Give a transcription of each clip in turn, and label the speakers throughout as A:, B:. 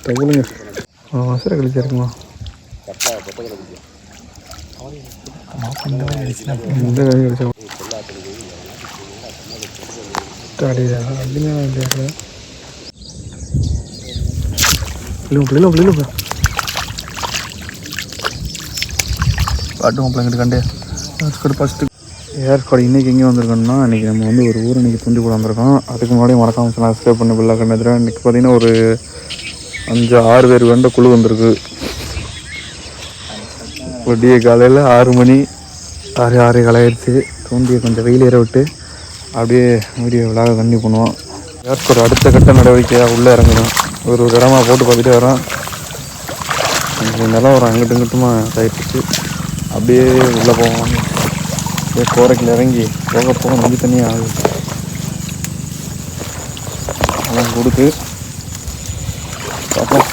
A: தகுலுங்க அவசர கழிச்சா இருக்குமா இந்த கழி கழிச்சா காட்டுவோம் பிள்ளைங்கிட்டு கண்டே ஃபஸ்ட்டு ஏற்காடு இன்றைக்கி எங்கே வந்திருக்கோம்னா இன்றைக்கி நம்ம வந்து ஒரு ஊர் இன்றைக்கி துண்டி போட வந்திருக்கோம். அதுக்கு முன்னாடி மறக்காமல் சப்ஸ்கிரைப் பண்ண பிள்ளை கண்டதுல இன்றைக்கி பார்த்திங்கன்னா ஒரு 5-6 பேர் வேண்ட குழு வந்திருக்கு. விடிய காலையில் 6 மணி 6:15 ஆயிடுச்சு. தூண்டியை கொஞ்சம் வெயில் ஏற விட்டு அப்படியே வீடியோ விழாக கண்டிப்பாக பண்ணுவோம். ஏற்காடு அடுத்த கட்ட நடவடிக்கையாக உள்ளே இறங்கணும். ஒரு இடமா போட்டு பார்த்துட்டே வரோம். நிலம் ஒரு அங்கிட்டு இங்கிட்டுமா ஆயிடுச்சு. அப்படியே உள்ளே போவோம். கோரைக்கில் இறங்கி போக நம்பி தண்ணியாக ஆகுது. அதெல்லாம் கொடுத்து பார்ப்போம்.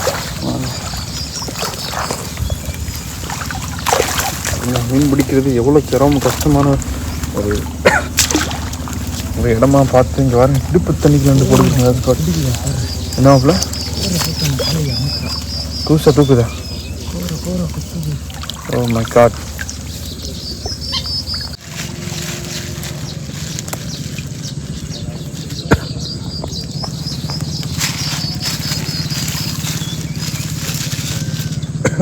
A: மீன் பிடிக்கிறது எவ்வளோ சிரமம் கஷ்டமான ஒரு இடமா பார்த்து இங்கே வர இடுப்பு தண்ணிக்கு வந்து போடுங்க. என்னாப்புல கூசா தூக்குதா? Oh my God.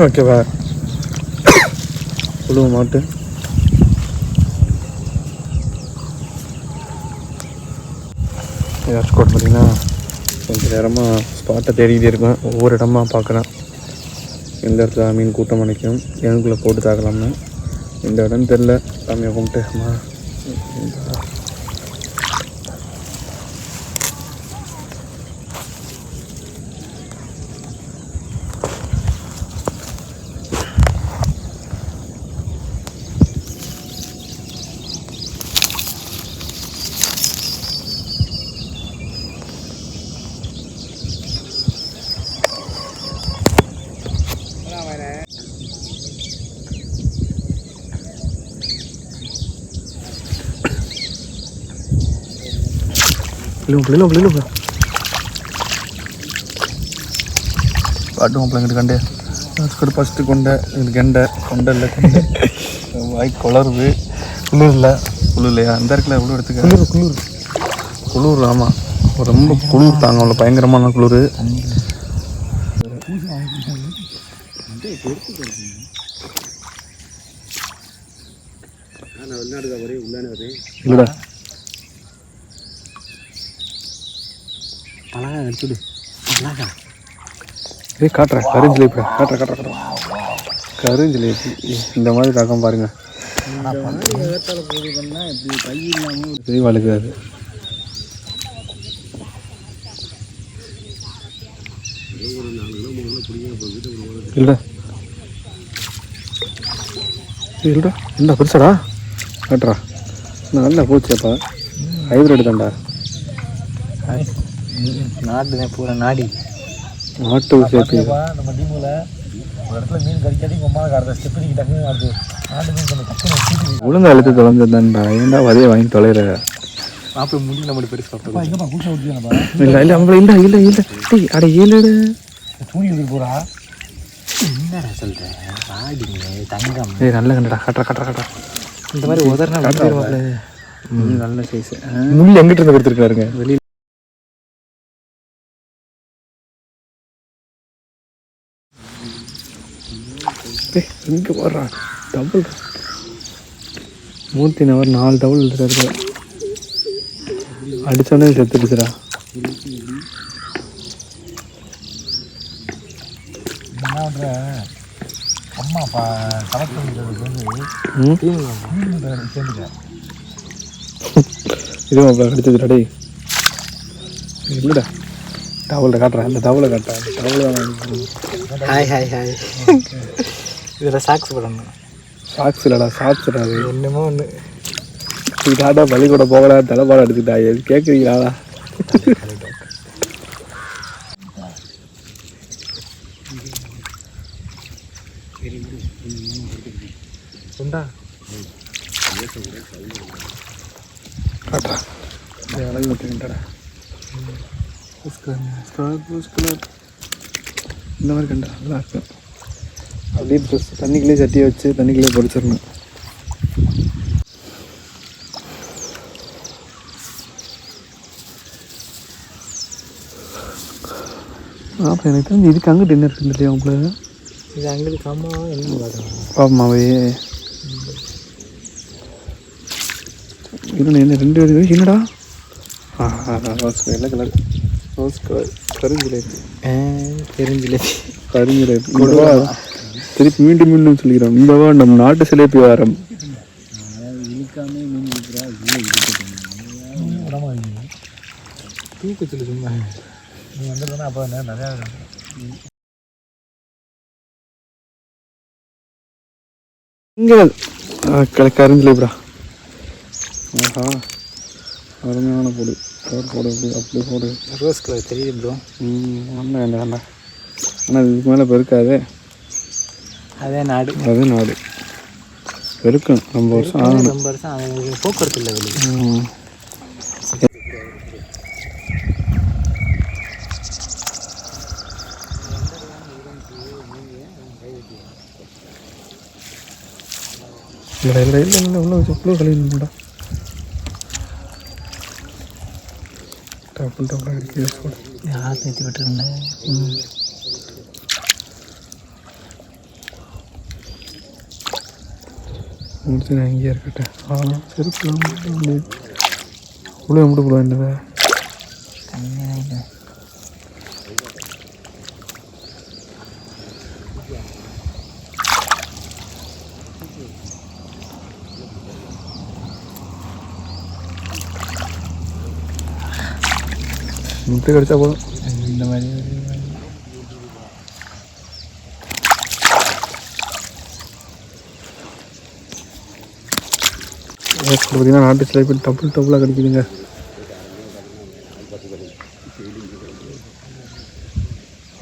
A: ஓகேவா, புழு மாட்டு ஏர்ஸ்கோட் பார்த்திங்கன்னா கொஞ்சம் நேரமாக ஸ்பாட்டை தேடிக்கிட்டே இருக்கேன். ஒவ்வொரு இடமா பார்க்குறேன் எந்த இடத்துல மீன் கூட்டம் அணைக்கும் எனக்குள்ளே போட்டு தாக்கலாம்னு. இந்த இடம் தெரில. சாமியை கும்பிட்டு காட்டுவோம் பிள்ளைங்கிட்டு கண்டே ஃபஸ்ட்டு கொண்டை கெண்டை கொண்டை இல்லை கொண்டை வாய் குளருது. குளிர் இல்லையா? அந்த இடத்துல எவ்வளோ எடுத்துக்க குளிர். ஆமாம், ரொம்ப குளிர் தாங்க அவ்வளோ பயங்கரமான குளிர். இல்லைடா அழகா எடுத்துடு. அழகா காட்டுறேன். கருஞ்சிலேபி காட்டுறேன். கருஞ்சிலேபி இந்த மாதிரி தாக்கம் பாருங்க. வழுக்காது. இல்லைடா என்ன பெருசாடா காட்டுறா. நல்லா போச்சுப்பா. ஹைப்ரிட் தான்டா. நாட்டு பூரா நாட்டு சேர்த்து நம்ம டீமில் ஒரு இடத்துல மீன் கறிக்காட்டி உங்கள் அடுத்த ஸ்டெப் நீங்கள் டக்குன்னு அது நாட்டு மீன் கொஞ்சம் டக்குன்னு ஒழுங்காக அழுத்து தொலைஞ்சதான்டா. ஏன்டா வதையை வாங்கி தொலைகிற அப்போ முடி நம்ம பெருசு சாப்பிட்டோம். எங்கப்பா கூச்சா ஊற்றியானப்பா? இல்லை அவங்கள இல்லை அட ஏழு தூணி எடுத்துட்டு போகிறா. என்னடா சொல்கிறேன் ஆடிங்க தங்கம். நல்ல கண்டடா. காட்டுறா இந்த மாதிரி உதறினா நல்ல சைஸ். முள் எங்கிட்ட இருந்து கொடுத்துருக்காருங்க வெளியில். இங்கே போடுறா டபுள் மூர்த்தி நவர் 4 டபுள் எடுத்துட்டு அடித்தோடனே செத்துடுச்சுடா. அம்மா இதுவும் அடிச்சதுடா. இல்லைடா டவுலை காட்டுறேன். அந்த டவுலை காட்டுறேன். அந்த டவுலை ஹாய் இதில் சாக்ஸ் போடணும். சாக்ஸ் இல்லைடா சாக்ஸ்டா. அது என்னமோ ஒன்று இதுக்காட்டா பள்ளிக்கூட போகலா தலைப்பாடம் எடுத்துக்கிட்டா. எது கேட்குறீங்களா? காட்டா அழகு விட்டுக்கிட்டடா. இந்த மாதிரி கண்டா நல்லா இருக்கும். அப்படியே தண்ணிக்குள்ளேயே சட்டியை வச்சு தண்ணிக்குள்ளேயே பொரிச்சிடணும். அப்புறம் எனக்கு தெரிஞ்சு இதுக்கு அங்கே டின்னர் இருக்குது இல்லையா உங்களுக்கு?
B: இது அங்கே கம்மாவும் என்ன பார்க்கணும்
A: பாப்பமாவே இன்னும் என்ன 2 பேர் என்னடா வெள்ளை கலர் ரோஸ் கலர் கருஞ்சிலேபி திருப்பி மீண்டும் மீண்டும் சொல்லிக்கிறோம். இந்த நம்ம நாட்டு சிலேபி வாரம்
B: இழுக்காமே மீன் இருக்கிறா தூக்கத்தில் சும்மா நீ வந்துருந்தா அப்போ நிறையா
A: இங்கே கருஞ்சிலேபிடா. ஆஹா அருமையான பொடி போடு அப்படி போடு.
B: ரோஸ் கலர் தெரியுது ப்ரோ.
A: ஆமாம் என்ன ஆனால் இதுக்கு மேலே பெருக்காதே.
B: அதே நாடு
A: பெருக்கும். ரொம்ப வருஷம் ஆகணும்.
B: போக்குவரத்து இல்லை வெளியே.
A: இல்லை உள்ள வச்சு இவ்வளோ கழிவுடா. டப்புள் அடிக்க
B: யார் சேர்த்து விட்டுருந்தேன்.
A: முடிச்சு நான் இங்கேயே இருக்கட்டேன். செருப்புலாம் இவ்வளோ மட்டும் போடுவேன் என்னதை முட்டை கடிச்சா போதும்.
B: இந்த மாதிரி
A: பார்த்தீங்கன்னா நாட்டு சிலேபி டபுளாக கடிக்குதுங்க.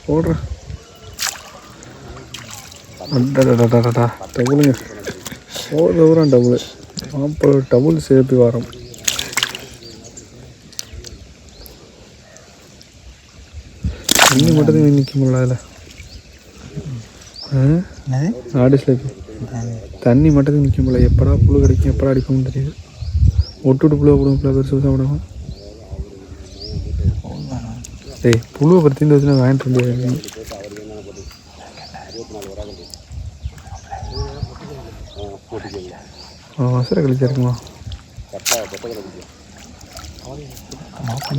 A: போடுறேன் டபுளுங்க போடுறவரம் டபுள். அப்புறம் டபுள் சிலேபி வாரம். தண்ணி மட்டும் நிற்க முடியல அதில். நாடு சிலேபி தண்ணி மட்டும் நிற்க முடியல. எப்படா புழு கிடைக்கும் எப்படா அடிக்கும்னு தெரியுது. ஒட்டு புழுவை போடுவோம். பெருசு பெருசாக விடுவோம். டேய் புழுவை பற்றி இந்த வச்சுனா வாங்கிட்டு முடியாது. அவசர கழிச்சா இருக்குமா?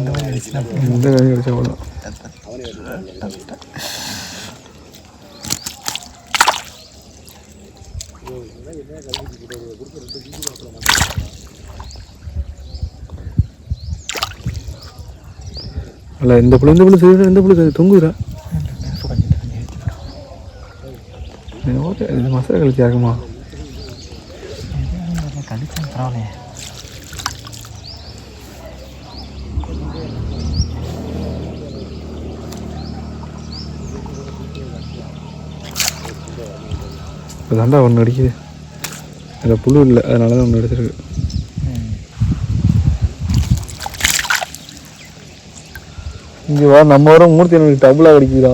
A: இந்த கழி கழிச்சா போதும். அல்ல இந்த புழு தொங்குதுரா. இது மசாலா கழிச்சா இருக்குமா?
B: கடிச்சா பரவாயில்லையே.
A: அதாண்டா ஒன்று அடிக்குது. அதில் புழு இல்லை, அதனால தான் ஒன்று எடுத்துருக்கு. இங்கே வா, நம்ம வர மூர்த்தி எனக்கு டபுளாக அடிக்குதா.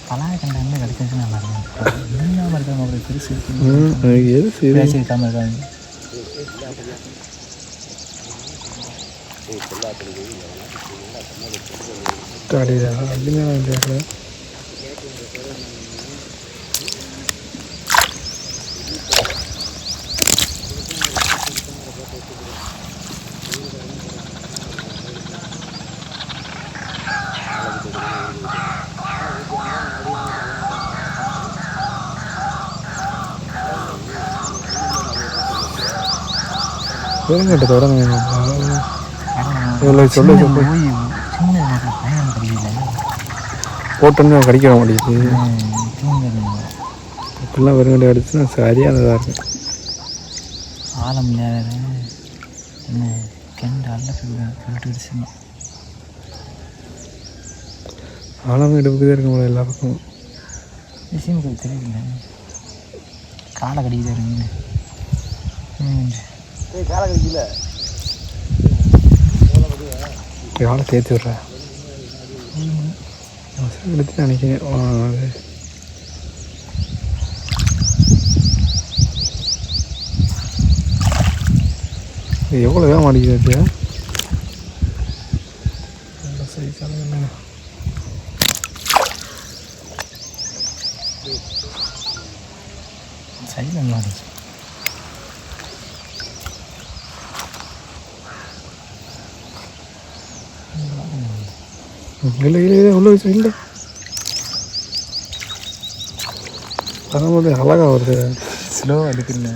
B: பலாக்கண்டை கிடைச்சிருச்சு நல்லா இருக்கும். பெருசு
A: எது சரி
B: இருக்காமல் இருக்காங்க.
A: பெருங்கட்டை தொடங்க சொல்ல போட்டோன்னு கடிக்க மாட்டேங்குது. இப்பெல்லாம் பெருங்கட்டை அடிச்சுன்னா சரியானதாக இருக்கும்.
B: ஆழம் என்ன கெண்டு அல்ல சொல்லிட்டு
A: ஆழம் எடுப்புக்கு இருக்க முடியல எல்லா பக்கமும்.
B: விஷயம் தெரியுதுங்க, காலை கடிக்குது இருங்க. காலை கடிக்கல,
A: ஆளை சேர்த்து விட்றேன் எடுத்து நினைக்கிறேன். எவ்வளோ வேகம் அடிக்குது
B: சைடில் நல்லா இருந்துச்சு.
A: இல்லை இல்லை உள்ள வச்சு இல்லை வரும்போது அழகாக வருது.
B: ஸ்லோ அடிக்கல.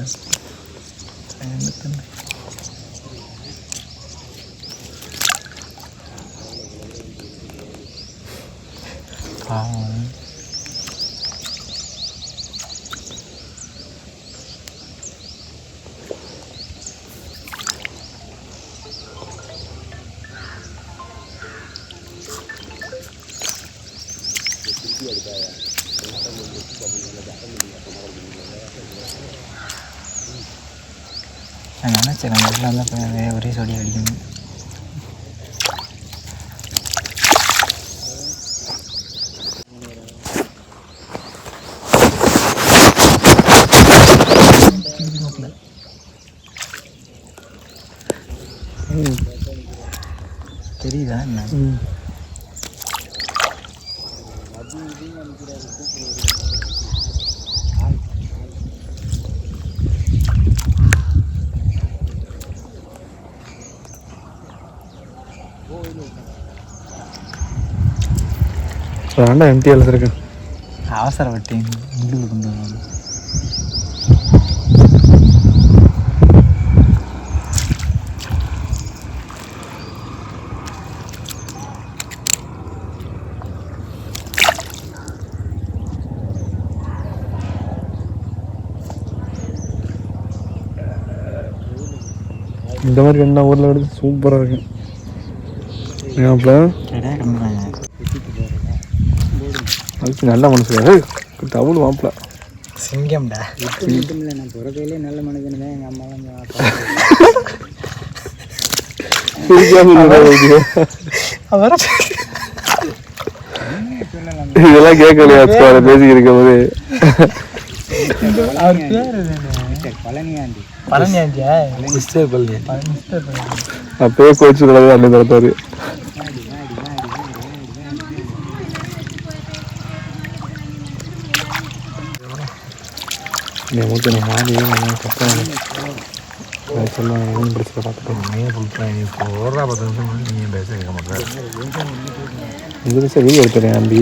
B: நான் நினச்சேன் நம்ம வீட்டில் இருந்தால் ஒரே சொடி அடிக்கணும். தெரியுதா என்ன?
A: வேண்டாம் எம்டி எழுதிருக்கேன்.
B: அவசரப்பட்டு முள்ளு கொண்டு வருவாங்க.
A: இந்த மாதிரி என்ன ஊரில் எடுத்து சூப்பராக இருக்கும். அதுக்கு நல்ல மனுஷன் டவுல் மாப்பிள்ள
B: சிங்கம்டா.
C: நான் பிறக்கையிலே நல்ல மனுஷன் தான். எங்கள் அம்மாலாம்
A: இதெல்லாம் கேட்கலையா பேசிக்கிருக்கும் போது.
C: பழனியாண்டி
B: பழனியாண்டியா?
A: அப்பயே கோச்சு கூடாது அண்ணன் தரத்தாரு. மூச்சு நான் மாடியே நம்ம கப்பேன் சொல்லுவாங்க. மீன் பிடிச்சதை பார்த்துட்டு மீன் கொடுப்பேன். இப்போ ஓடுறா 10 நிமிஷம் நீங்கள் பேச கேட்க மாட்டேன். இந்த நிமிஷம் வீடியோ எடுத்துறேன் அம்பி.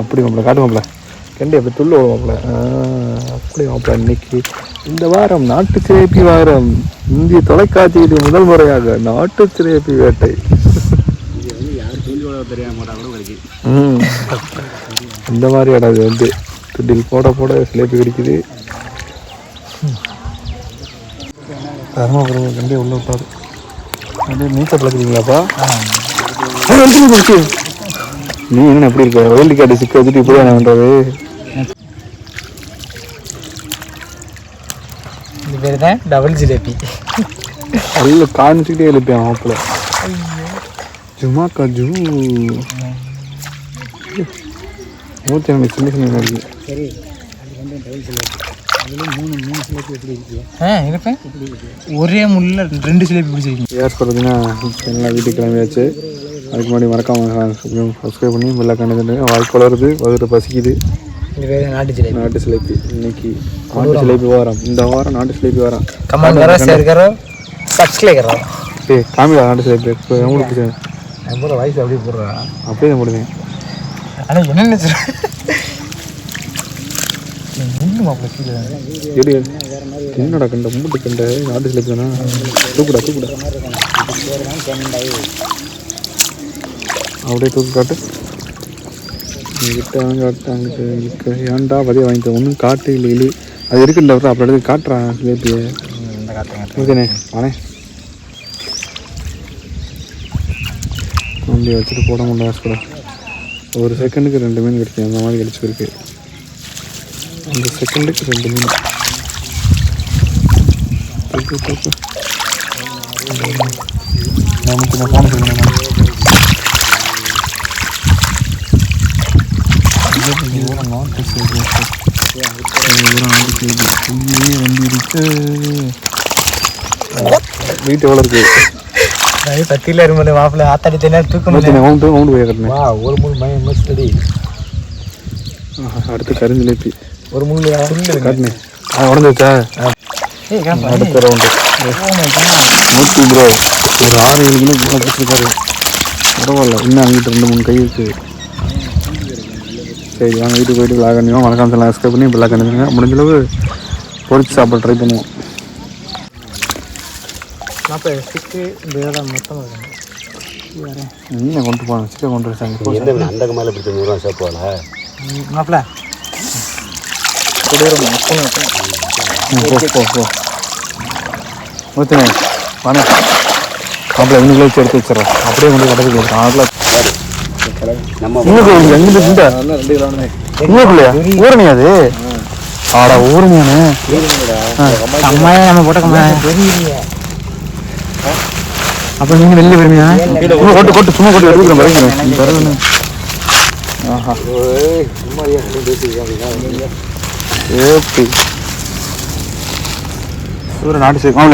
A: அப்படி மாப்பிள்ள காட்டு மாப்பிள்ள கண்டி அப்படி துள்ளு மாப்பிள்ள. அப்படி மாப்பிள்ள இன்னைக்கு இந்த வாரம் நாட்டு சிலேபி வாரம். இந்திய தொலைக்காட்சியில் முதல் முறையாக நாட்டு சிலேபி வேட்டை. இந்த மாதிரி இடம் இது வந்து துண்டில் போட போட சிலேபி கிடைக்குது. தர்மபுரம் கண்டே உள்ள விட்டாரு. அப்படியே நீச்சல் பழக்கிறீங்களாப்பா? நீ என்ன எப்படி இருக்க? வேல்டி கார்டு சிக்க வச்சுட்டு இப்படி என்ன பண்ணுறது?
B: இந்த பேர் தான் டபுள் ஜிலேபி.
A: நல்ல காணிச்சுக்கிட்டே எழுப்பேன் மாப்பிள்ள. ஜுமா காஜு மூச்சு எனக்கு சின்ன சின்ன இருக்கு.
C: சரி, அது வந்து டபுள் சிலேபி. அதில் மூணு சிலேபி எப்படி இருக்கு?
B: இருப்பேன். ஒரே முள்ள 2 சிலேபி பிடிச்சிருக்கீங்க.
A: ஏர் சொல்கிறதுன்னா எல்லாம் வீட்டுக்கு கிளம்பியாச்சு. அதுக்கு முன்னாடி மறக்காமல் சப்ஸ்கிரைப் பண்ணி வெள்ளை கண்டுட்டு வாய்க்கு வளருது, வகுத்து பசிக்குது.
B: இந்த பேர் நாட்டு ஜிலேபி.
A: நாட்டு சிலேபி இன்னைக்கு நாட்டு சிலேபி வாரம். இந்த வாரம் நாட்டு சிலேபி வாரம்.
B: கமெண்ட் करो, शेयर करो, सब्सक्राइब करो.
A: ஏய் காமிடா நாட்டு சிலேபி. இப்போ உங்களுக்கு
B: நம்ம வாய்ஸ் அப்படியே போடுறா.
A: அப்படியே தான் போடுவேன்.
B: ஆனால் என்ன நினச்சிரு முள்ளு மாப்பிள்ள கீழே
A: எடு என்னடா கண்ட மூட்டு கண்ட நாட்டு சிலேபி தானே. தூக்குடா அப்படியே தூக்கு காட்டு. அங்கிட்ட ஏன்டா பதிய வாங்கிட்டு ஒன்றும் காட்டு இல்லை இல்லை அது இருக்குல்ல. அப்புறம் எடுத்து காட்டுறான் சிலேபியை. ஓகேண்ணே வானே வண்டி வச்சுட்டு போட முடியாது கூட. ஒரு செகண்டுக்கு 2 மீன் கிடைக்கும், அந்த மாதிரி கிடைச்சிருக்கு. அந்த செகண்டுக்கு 2 மீன். நமக்கு நான் போன சொல்லுங்க. வீட்டு எவ்வளோ இருக்கு?
B: பத்தியில் இருந்த மாப்பிள்ள ஆத்தாடி தனியாக தூக்க
A: மவுண்டு போய் கட்டணும்.
C: ஒரு மூணு மயம் மஸ்டடி.
A: அடுத்து கருஞ்சிலேப்பி
C: ஒரு மூணு
A: காட்டினேன். உடஞ்சிருச்சா? அடுத்த ரவுண்டு 100 ப்ரோ. ஒரு 6-7 கிலோ கிட்ட பிடிச்சிருக்காரு. பரவாயில்ல, இன்னும் அங்கிட்டு 2-3 கை இருக்குது. சரி வாங்க வீட்டுக்கு போயிட்டு லாக் பண்ணிடுவோம். மறக்காம எல்லாம் சப்ஸ்கிரைப் பண்ணி இப்போ லாக் பண்ணிடுங்க. முடிஞ்சளவு பொரிச்சு சாப்பிட ட்ரை பண்ணுவோம்.
B: ஸ்டிக்கு இந்த இதெல்லாம் மொத்தமாக
A: மீனை கொண்டு போகணும். சிக்கன் கொண்டு வச்சாங்க.
C: அந்த மேலே பிடிச்ச 100 ரூபா சாப்பிடுவாங்க
B: மாப்பிள்ள
A: ஊற்றுனே வாங்க மாப்பிள்ள இன்னும் வச்சு எடுத்து வச்சிடறேன். அப்படியே கொண்டு கடைக்கு வச்சுருக்கேன். அதில் ஊரணியா அது? ஆடா ஊரணியானு
B: அம்மாயே நம்ம போட்டோம்மா.
A: அப்போ நீங்கள் வெளியே வருவீங்க. கொட்டு சும்மா கொட்டு எடுத்துக்கிறேன் வரைக்கிறேன். ஆஹா ஏப்பி சூரிய நாட்டு சேர்க்கும்.